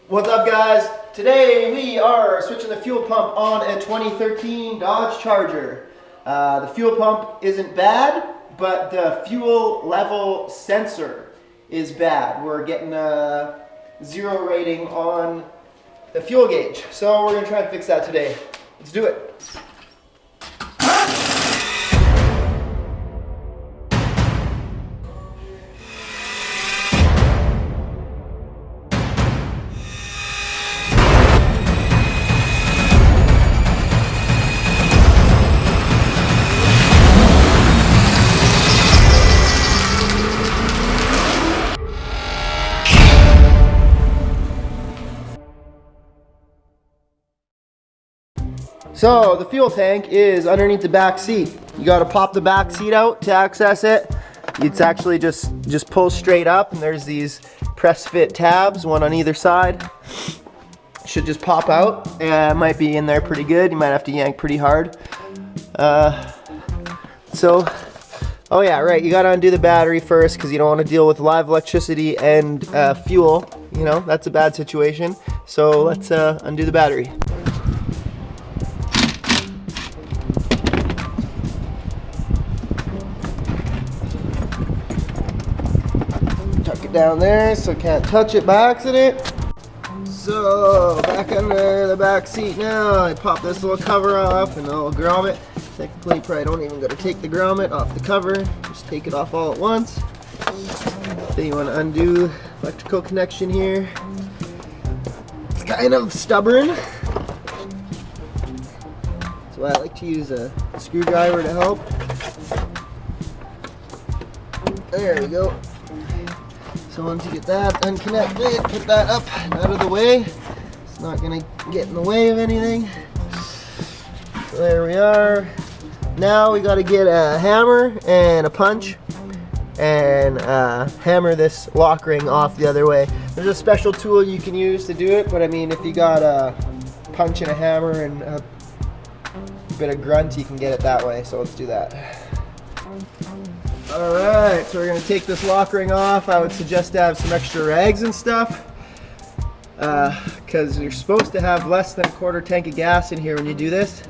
What's up, guys? Today we are switching the fuel pump on a 2013 Dodge Charger. The fuel pump isn't bad, but the fuel level sensor is bad. We're getting a 0 rating on the fuel gauge. So we're gonna try and fix that today. Let's do it. So the fuel tank is underneath the back seat. You got to pop the back seat out to access it. It's actually just pull straight up, and there's these press fit tabs, one on either side. Should just pop out. It might be in there pretty good. You might have to yank pretty hard. Oh yeah, right. You got to undo the battery first because you don't want to deal with live electricity and fuel. You know, that's a bad situation. So let's undo the battery. Tuck it down there so I can't touch it by accident. So back under the back seat now. I pop this little cover off and I'll grommet. Technically, probably don't even gotta take the grommet off the cover. Just take it off all at once. Then you want to undo electrical connection here. It's kind of stubborn. That's why I like to use a screwdriver to help. There we go. So once you get that unconnected, put that up and out of the way. It's not gonna get in the way of anything. So there we are. Now we gotta get a hammer and a punch and hammer this lock ring off the other way. There's a special tool you can use to do it, but I mean, if you got a punch and a hammer and a bit of grunt, you can get it that way. So let's do that. Alright, so we're going to take this lock ring off. I would suggest to have some extra rags and stuff because you're supposed to have less than a quarter tank of gas in here when you do this.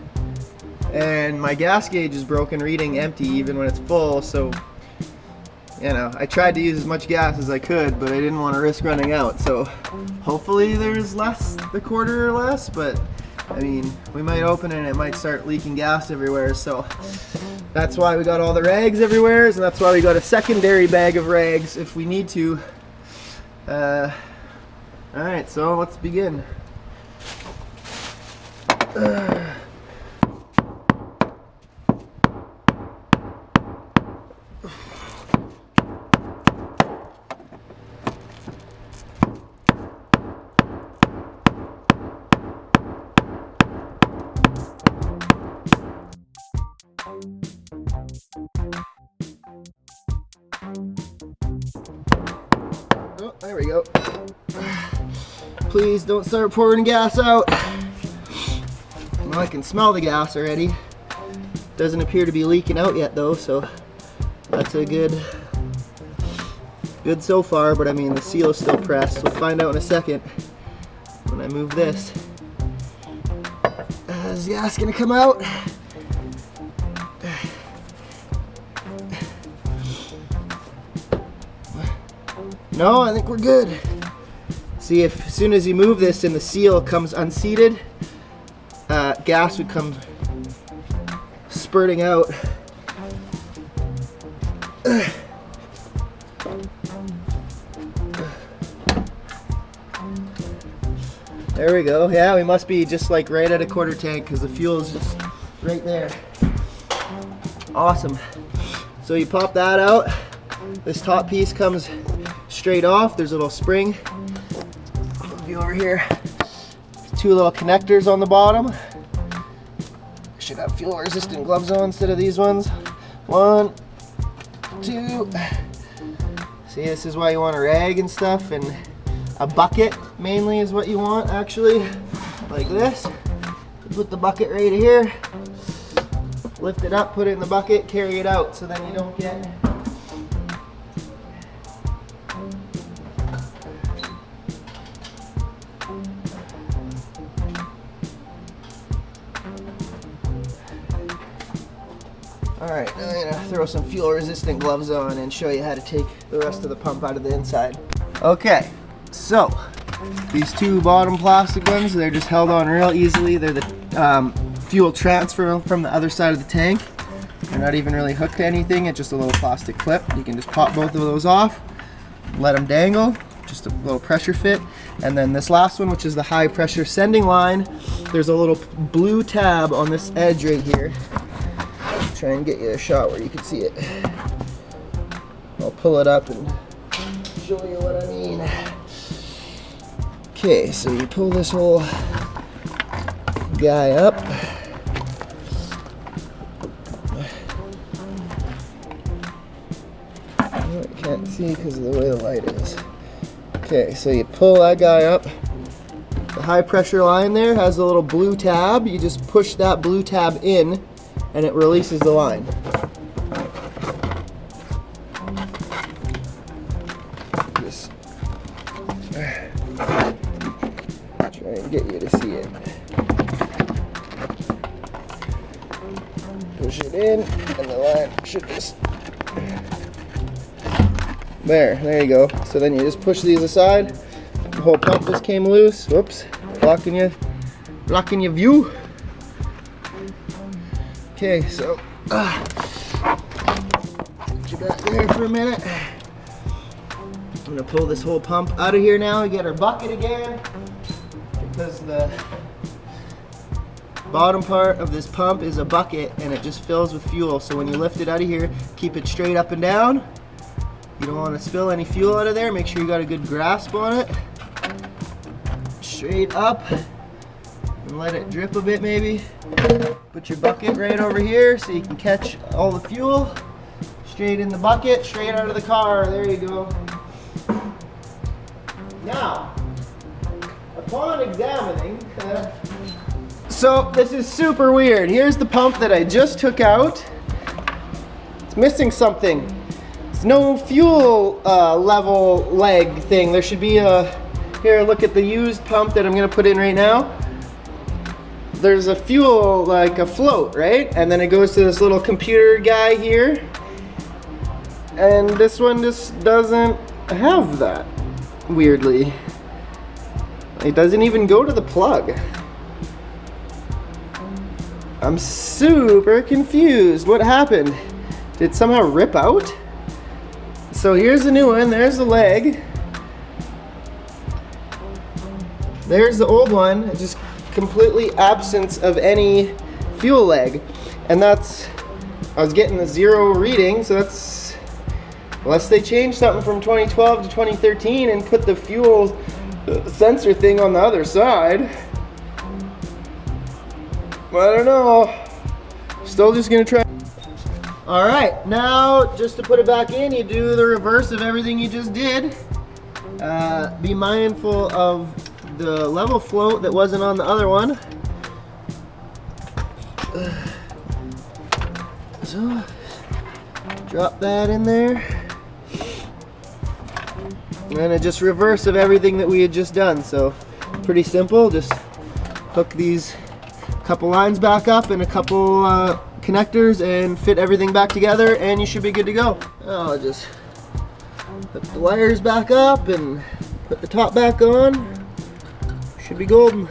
And my gas gauge is broken, reading empty even when it's full, so you know, I tried to use as much gas as I could, but I didn't want to risk running out. So hopefully there's less, the quarter or less, but I mean, we might open it and it might start leaking gas everywhere, so that's why we got all the rags everywhere, and that's why we got a secondary bag of rags if we need to. Alright, so let's begin. Oh, there we go. Please don't start pouring gas out. Well, I can smell the gas already. Doesn't appear to be leaking out yet though, so that's a good so far, but I mean the seal is still pressed. We'll find out in a second when I move this. Is the gas gonna come out? No, I think we're good. See, if as soon as you move this and the seal comes unseated, gas would come spurting out. There we go. Yeah, we must be just like right at a quarter tank because the fuel is just right there. Awesome. So you pop that out. This top piece comes straight off. There's a little spring. Move you over here. Two little connectors on the bottom. Should have fuel resistant gloves on instead of these ones. 1, 2. See, this is why you want a rag and stuff, and a bucket mainly is what you want actually. Like this. Put the bucket right here. Lift it up, put it in the bucket, carry it out so then you don't get Alright, now I'm gonna throw some fuel resistant gloves on and show you how to take the rest of the pump out of the inside. Okay, so these two bottom plastic ones, they're just held on real easily. They're the fuel transfer from the other side of the tank. They're not even really hooked to anything, it's just a little plastic clip. You can just pop both of those off, let them dangle, just a little pressure fit. And then this last one, which is the high pressure sending line, there's a little blue tab on this edge right here. Try and get you a shot where you can see it. I'll pull it up and show you what I mean. Okay, so you pull this whole guy up. I can't see because of the way the light is. Okay, so you pull that guy up. The high pressure line there has a little blue tab. You just push that blue tab in and it releases the line. Just try and get you to see it. Push it in and the line should just... There you go. So then you just push these aside. The whole pump just came loose. Whoops, blocking your view. Okay, so put you back there for a minute. I'm gonna pull this whole pump out of here now and get our bucket again, because the bottom part of this pump is a bucket and it just fills with fuel. So when you lift it out of here, keep it straight up and down. You don't want to spill any fuel out of there. Make sure you got a good grasp on it. Straight up and let it drip a bit maybe. Put your bucket right over here so you can catch all the fuel. Straight in the bucket, straight out of the car. There you go. Now, upon examining, so this is super weird. Here's the pump that I just took out. It's missing something. No fuel level leg thing. There should be a, here, look at the used pump that I'm gonna put in right now. There's a fuel, like a float, right? And then it goes to this little computer guy here. And this one just doesn't have that, weirdly. It doesn't even go to the plug. I'm super confused. What happened? Did it somehow rip out? So here's the new one, there's the leg. There's the old one, just completely absence of any fuel leg. And that's, I was getting a 0 reading, so that's, unless they changed something from 2012 to 2013 and put the fuel sensor thing on the other side. I don't know. Still just gonna try. All right, now just to put it back in, you do the reverse of everything you just did. Be mindful of the level float that wasn't on the other one. So, drop that in there. And then just reverse of everything that we had just done. So, pretty simple, just hook these couple lines back up and a couple connectors and fit everything back together and you should be good to go. I'll just put the wires back up and put the top back on. Should be golden.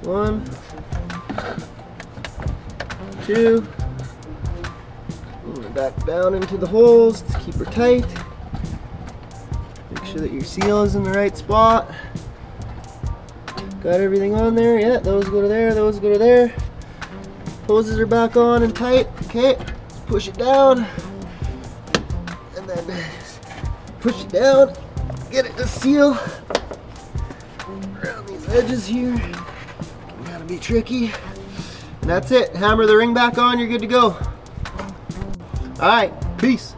1, 2. Back down into the holes to keep her tight. Make sure that your seal is in the right spot. Got everything on there. Yeah, those go to there, those go to there. Hoses are back on and tight. Okay, push it down. And then push it down. Get it to seal. Around these edges here. Gotta be tricky. And that's it. Hammer the ring back on, you're good to go. Alright, peace.